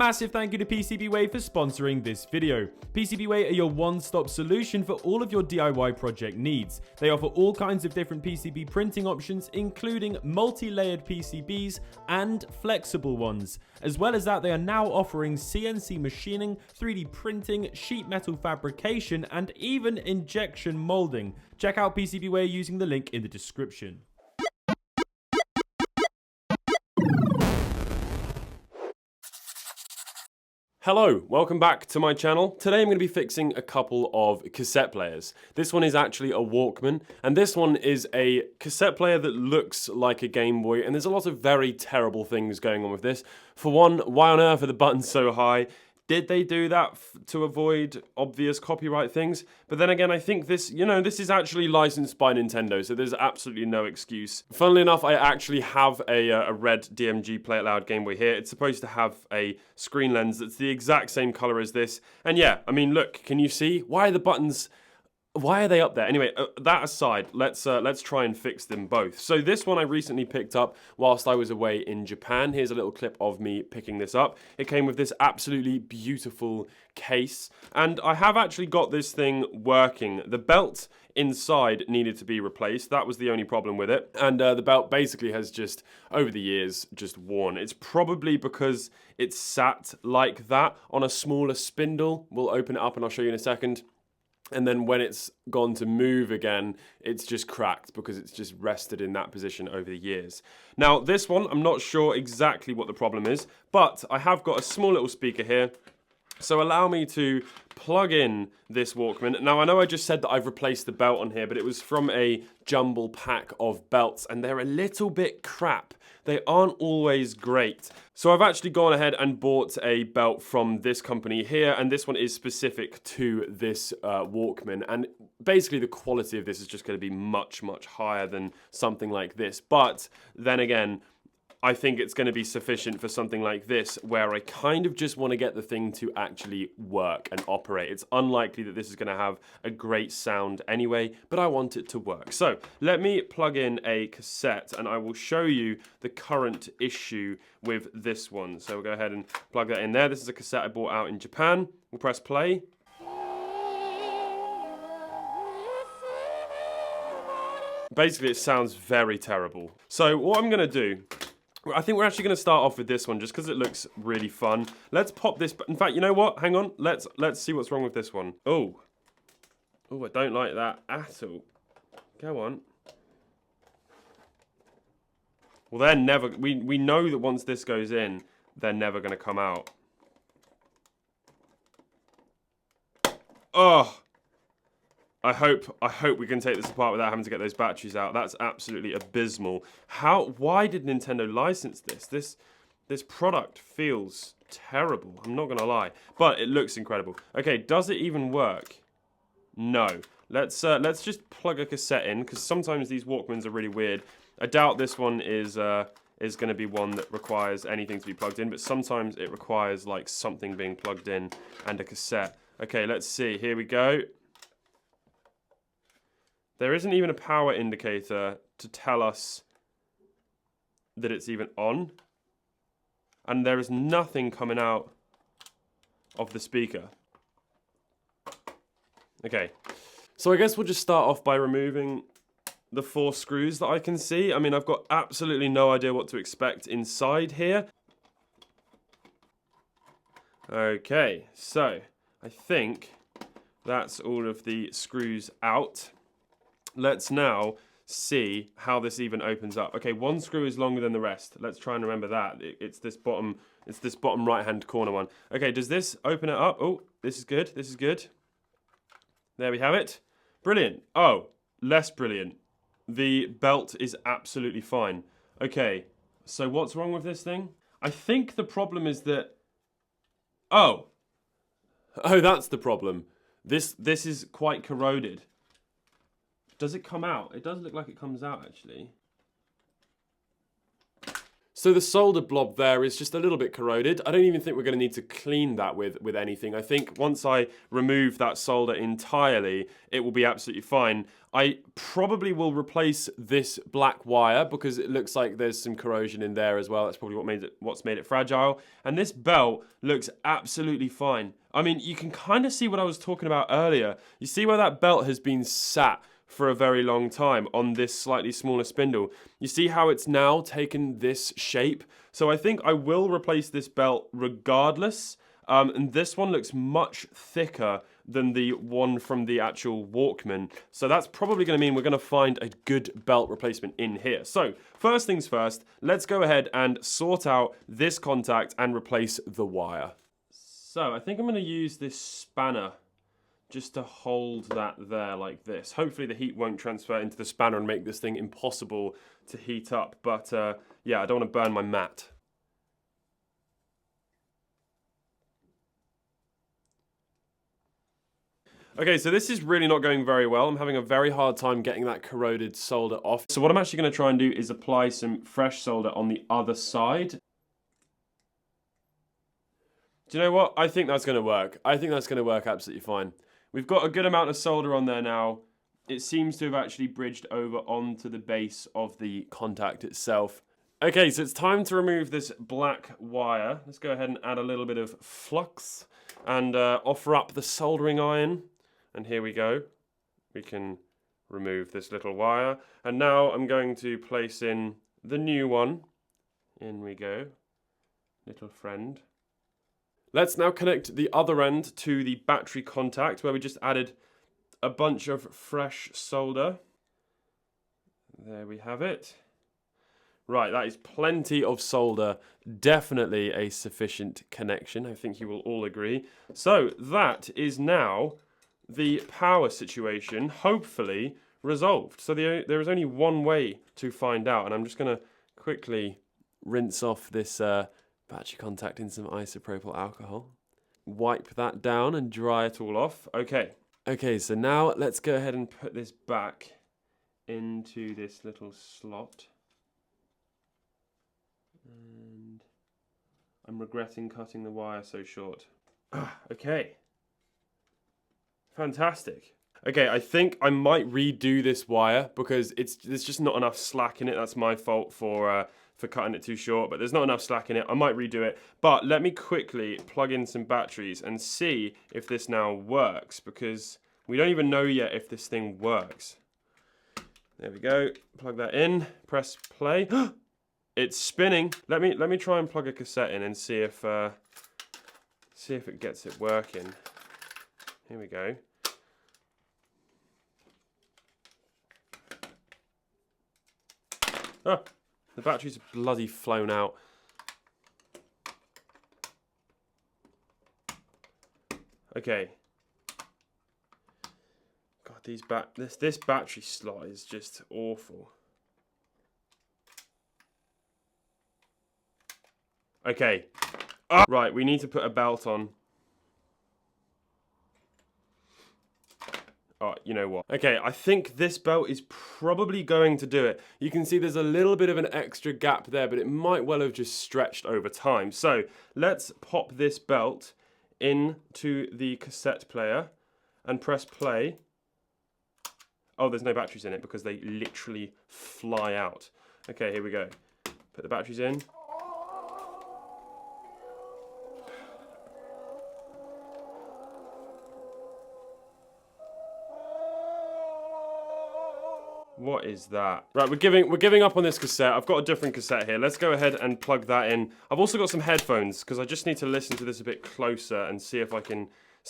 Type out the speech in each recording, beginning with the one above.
Massive thank you to PCBWay for sponsoring this video. PCBWay are your one-stop solution for all of your DIY project needs. They offer all kinds of different PCB printing options, including multi-layered PCBs and flexible ones. As well as that, they are now offering CNC machining, 3D printing, sheet metal fabrication, and even injection molding. Check out PCBWay using the link in the description. Hello, welcome back to my channel. Today I'm going to be fixing a couple of cassette players. This one is actually a Walkman, and this one is a cassette player that looks like a Game Boy, and there's a lot of very terrible things going on with this. For one, why on earth are the buttons so high? Did they do that to avoid obvious copyright things? But then again, I think this is actually licensed by Nintendo, so there's absolutely no excuse. Funnily enough, I actually have a red DMG Play It Loud Game Boy here. It's supposed to have a screen lens that's the exact same color as this. And yeah, I mean, look, can you see? Why are the buttons... Why are they up there? Anyway, that aside, let's try and fix them both. So this one I recently picked up whilst I was away in Japan. Here's a little clip of me picking this up. It came with this absolutely beautiful case, and I have actually got this thing working. The belt inside needed to be replaced. That was the only problem with it, and the belt basically has just, over the years, just worn. It's probably because it's sat like that on a smaller spindle. We'll open it up and I'll show you in a second. And then when it's gone to move again, it's just cracked because it's just rested in that position over the years. Now, this one, I'm not sure exactly what the problem is, but I have got a small little speaker here. So allow me to plug in this Walkman. Now, I know I just said that I've replaced the belt on here, but it was from a jumble pack of belts, and they're a little bit crap. They aren't always great. So I've actually gone ahead and bought a belt from this company here, and this one is specific to this Walkman. And basically the quality of this is just going to be much, much higher than something like this. But then again, I think it's going to be sufficient for something like this, where I kind of just want to get the thing to actually work and operate. It's unlikely that this is going to have a great sound anyway, but I want it to work. So let me plug in a cassette and I will show you the current issue with this one. So we'll go ahead and plug that in there. This is a cassette I bought out in Japan. We'll press play. Basically, it sounds very terrible. So what I'm going to do, I think we're actually going to start off with this one just because it looks really fun. Let's pop this... In fact, you know what? Hang on. Let's see what's wrong with this one. Oh, I don't like that at all. Go on. Well, they're never... We know that once this goes in, they're never going to come out. Oh! I hope we can take this apart without having to get those batteries out. That's absolutely abysmal. Why did Nintendo license this? This product feels terrible. I'm not gonna lie, but it looks incredible. Okay, does it even work? No. Let's just plug a cassette in because sometimes these Walkmans are really weird. I doubt this one is going to be one that requires anything to be plugged in, but sometimes it requires like something being plugged in and a cassette. Okay, let's see. Here we go. There isn't even a power indicator to tell us that it's even on. And there is nothing coming out of the speaker. Okay, so I guess we'll just start off by removing the 4 screws that I can see. I mean, I've got absolutely no idea what to expect inside here. Okay, so I think that's all of the screws out. Let's now see how this even opens up. Okay, one screw is longer than the rest. Let's try and remember that. It's this bottom right-hand corner one. Okay, does this open it up? Oh, this is good. This is good. There we have it. Brilliant. Oh, less brilliant. The belt is absolutely fine. Okay, so what's wrong with this thing? I think the problem is that... Oh, that's the problem. This is quite corroded. Does it come out? It does look like it comes out, actually. So the solder blob there is just a little bit corroded. I don't even think we're going to need to clean that with anything. I think once I remove that solder entirely, it will be absolutely fine. I probably will replace this black wire because it looks like there's some corrosion in there as well. That's probably what's made it fragile. And this belt looks absolutely fine. I mean, you can kind of see what I was talking about earlier. You see where that belt has been sat for a very long time on this slightly smaller spindle. You see how it's now taken this shape? So I think I will replace this belt regardless. And this one looks much thicker than the one from the actual Walkman. So that's probably going to mean we're going to find a good belt replacement in here. So first things first, let's go ahead and sort out this contact and replace the wire. So I think I'm going to use this spanner just to hold that there like this. Hopefully the heat won't transfer into the spanner and make this thing impossible to heat up. But yeah, I don't want to burn my mat. Okay, so this is really not going very well. I'm having a very hard time getting that corroded solder off. So what I'm actually going to try and do is apply some fresh solder on the other side. Do you know what? I think that's going to work. I think that's going to work absolutely fine. We've got a good amount of solder on there now. It seems to have actually bridged over onto the base of the contact itself. Okay, so it's time to remove this black wire. Let's go ahead and add a little bit of flux and offer up the soldering iron. And here we go. We can remove this little wire. And now I'm going to place in the new one. In we go, little friend. Let's now connect the other end to the battery contact where we just added a bunch of fresh solder. There we have it. Right, that is plenty of solder. Definitely a sufficient connection. I think you will all agree. So that is now the power situation, hopefully resolved. So there is only one way to find out, and I'm just going to quickly rinse off this battery contact in some isopropyl alcohol. Wipe that down and dry it all off. Okay, so now let's go ahead and put this back into this little slot. And I'm regretting cutting the wire so short. Okay. Fantastic. Okay, I think I might redo this wire because there's just not enough slack in it. That's my fault for cutting it too short, but there's not enough slack in it. I might redo it, but let me quickly plug in some batteries and see if this now works, because we don't even know yet if this thing works. There we go. Plug that in. Press play. It's spinning. Let me try and plug a cassette in and see if it gets it working. Here we go. Oh, the battery's bloody flown out. Okay. God, this battery slot is just awful. Okay. Right, we need to put a belt on. Oh, you know what? Okay, I think this belt is probably going to do it. You can see there's a little bit of an extra gap there, but it might well have just stretched over time. So let's pop this belt into the cassette player and press play. Oh, there's no batteries in it because they literally fly out. Okay, here we go. Put the batteries in. What is that? Right, we're giving up on this cassette. I've got a different cassette here. Let's go ahead and plug that in. I've also got some headphones because I just need to listen to this a bit closer and see if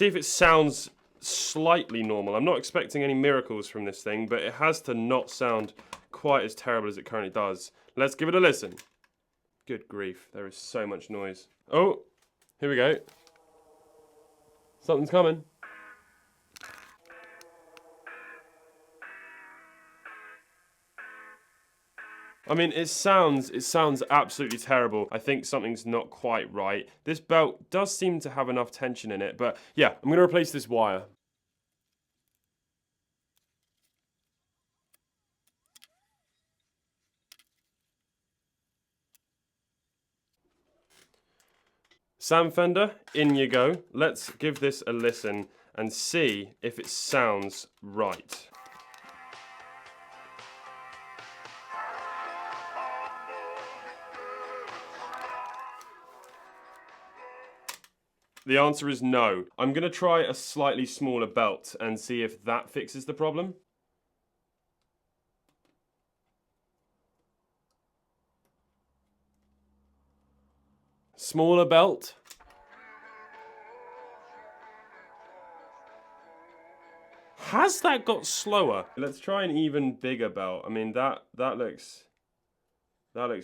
it sounds slightly normal. I'm not expecting any miracles from this thing, but it has to not sound quite as terrible as it currently does. Let's give it a listen. Good grief, there is so much noise. Oh, here we go. Something's coming. I mean, it sounds absolutely terrible. I think something's not quite right. This belt does seem to have enough tension in it, but yeah, I'm going to replace this wire. Sam Fender, in you go. Let's give this a listen and see if it sounds right. The answer is no. I'm going to try a slightly smaller belt and see if that fixes the problem. Smaller belt. Has that got slower? Let's try an even bigger belt. I mean, that looks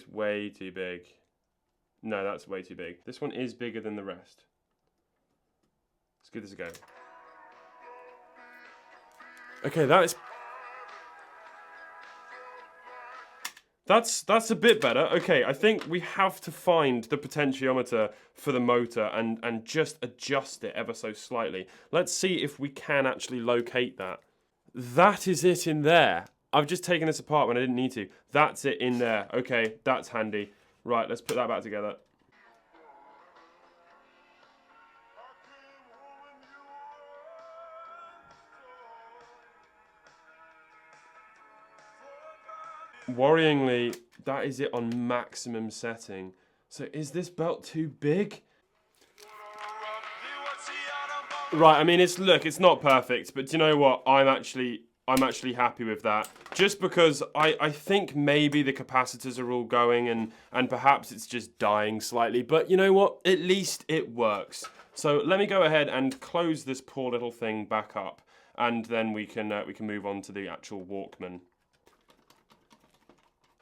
way too big. No, that's way too big. This one is bigger than the rest. Let's give this a go. Okay, that's a bit better. Okay, I think we have to find the potentiometer for the motor and just adjust it ever so slightly. Let's see if we can actually locate that. That is it in there. I've just taken this apart when I didn't need to. That's it in there. Okay, that's handy. Right, let's put that back together. Worryingly, that is it on maximum setting. So is this belt too big? Right, I mean, it's not perfect, but do you know what? I'm actually happy with that. Just because I think maybe the capacitors are all going and perhaps it's just dying slightly. But you know what? At least it works. So let me go ahead and close this poor little thing back up, and then we can move on to the actual Walkman.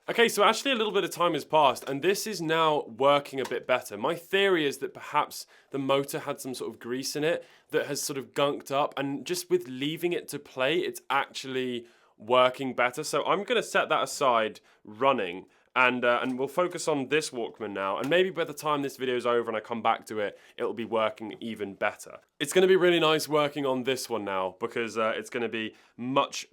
Okay, so actually a little bit of time has passed and this is now working a bit better. My theory is that perhaps the motor had some sort of grease in it that has sort of gunked up, and just with leaving it to play, it's actually working better. So I'm going to set that aside running, and we'll focus on this Walkman now, and maybe by the time this video is over and I come back to it, it'll be working even better. It's going to be really nice working on this one now because it's going to be much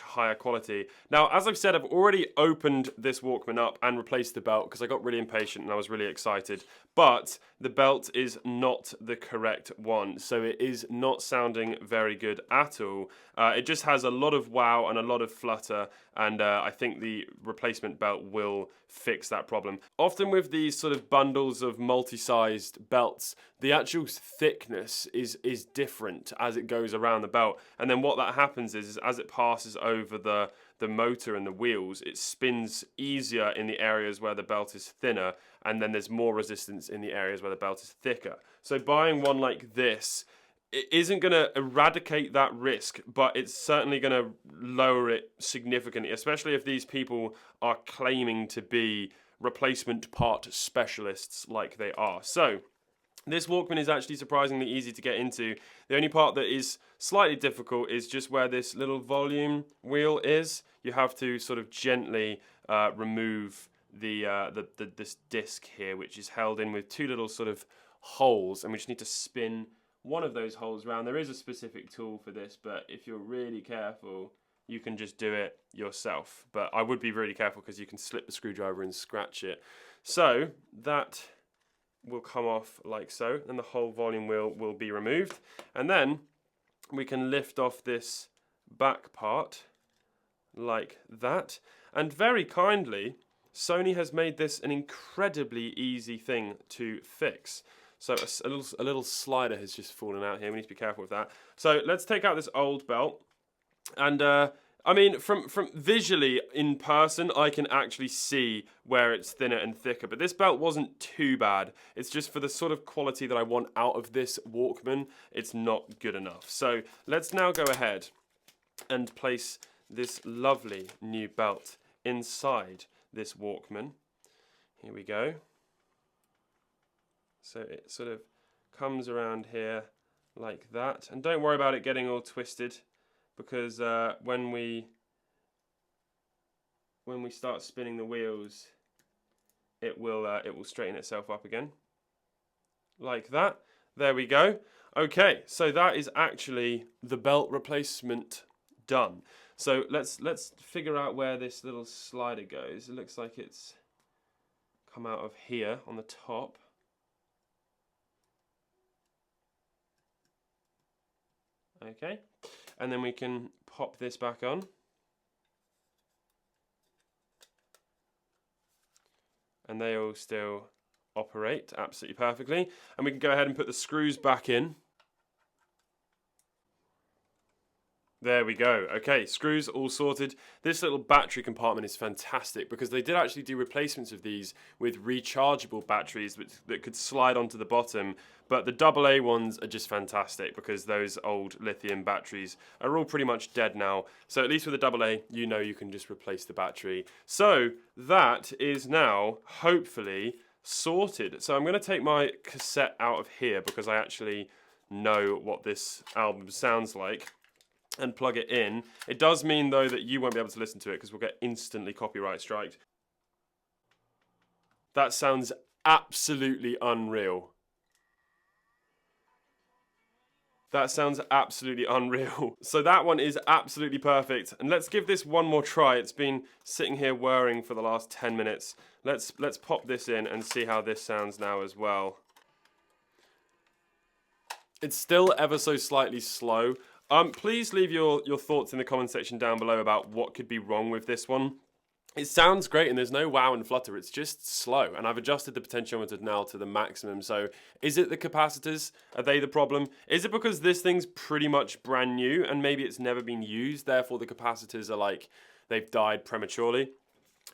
higher quality. Now, as I've said, I've already opened this Walkman up and replaced the belt because I got really impatient and I was really excited, but the belt is not the correct one, so it is not sounding very good at all. It just has a lot of wow and a lot of flutter, and I think the replacement belt will fix that problem. Often with these sort of bundles of multi-sized belts, the actual thickness is different as it goes around the belt, and then what that happens is as it passes over the motor and the wheels, it spins easier in the areas where the belt is thinner, and then there's more resistance in the areas where the belt is thicker. So buying one like this, it isn't going to eradicate that risk, but it's certainly going to lower it significantly, especially if these people are claiming to be replacement part specialists like they are. So this Walkman is actually surprisingly easy to get into. The only part that is slightly difficult is just where this little volume wheel is. You have to sort of gently remove this disc here, which is held in with two little sort of holes, and we just need to spin one of those holes around. There is a specific tool for this, but if you're really careful, you can just do it yourself. But I would be really careful because you can slip the screwdriver and scratch it. So that will come off like so, and the whole volume wheel will be removed, and then we can lift off this back part like that. And very kindly, Sony has made this an incredibly easy thing to fix. So a little slider has just fallen out here. We need to be careful with that. So let's take out this old belt, and I mean, from visually in person, I can actually see where it's thinner and thicker, but this belt wasn't too bad. It's just for the sort of quality that I want out of this Walkman, it's not good enough. So let's now go ahead and place this lovely new belt inside this Walkman. Here we go. So it sort of comes around here like that, and don't worry about it getting all twisted, because when we start spinning the wheels, it will straighten itself up again, like that. There we go. Okay, so that is actually the belt replacement done. So let's figure out where this little slider goes. It looks like it's come out of here on the top. Okay, and then we can pop this back on. And they all still operate absolutely perfectly. And we can go ahead and put the screws back in. There we go. Okay, screws all sorted. This little battery compartment is fantastic because they did actually do replacements of these with rechargeable batteries that could slide onto the bottom. But the AA ones are just fantastic because those old lithium batteries are all pretty much dead now. So at least with the AA, you know you can just replace the battery. So that is now hopefully sorted. So I'm going to take my cassette out of here because I actually know what this album sounds like, and plug it in. It does mean though that you won't be able to listen to it because we'll get instantly copyright striked. That sounds absolutely unreal. That sounds absolutely unreal. So that one is absolutely perfect. And let's give this one more try. It's been sitting here whirring for the last 10 minutes. Let's pop this in and see how this sounds now as well. It's still ever so slightly slow. Please leave your thoughts in the comment section down below about what could be wrong with this one. It sounds great and there's no wow and flutter, it's just slow. And I've adjusted the potentiometer now to the maximum. So is it the capacitors? Are they the problem? Is it because this thing's pretty much brand new and maybe it's never been used, therefore the capacitors are like, they've died prematurely?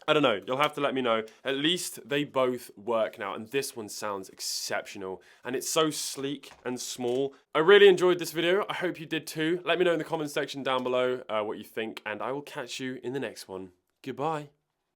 I don't know, you'll have to let me know. At least they both work now, and this one sounds exceptional. And it's so sleek and small. I really enjoyed this video, I hope you did too. Let me know in the comment section down below what you think, and I will catch you in the next one. Goodbye.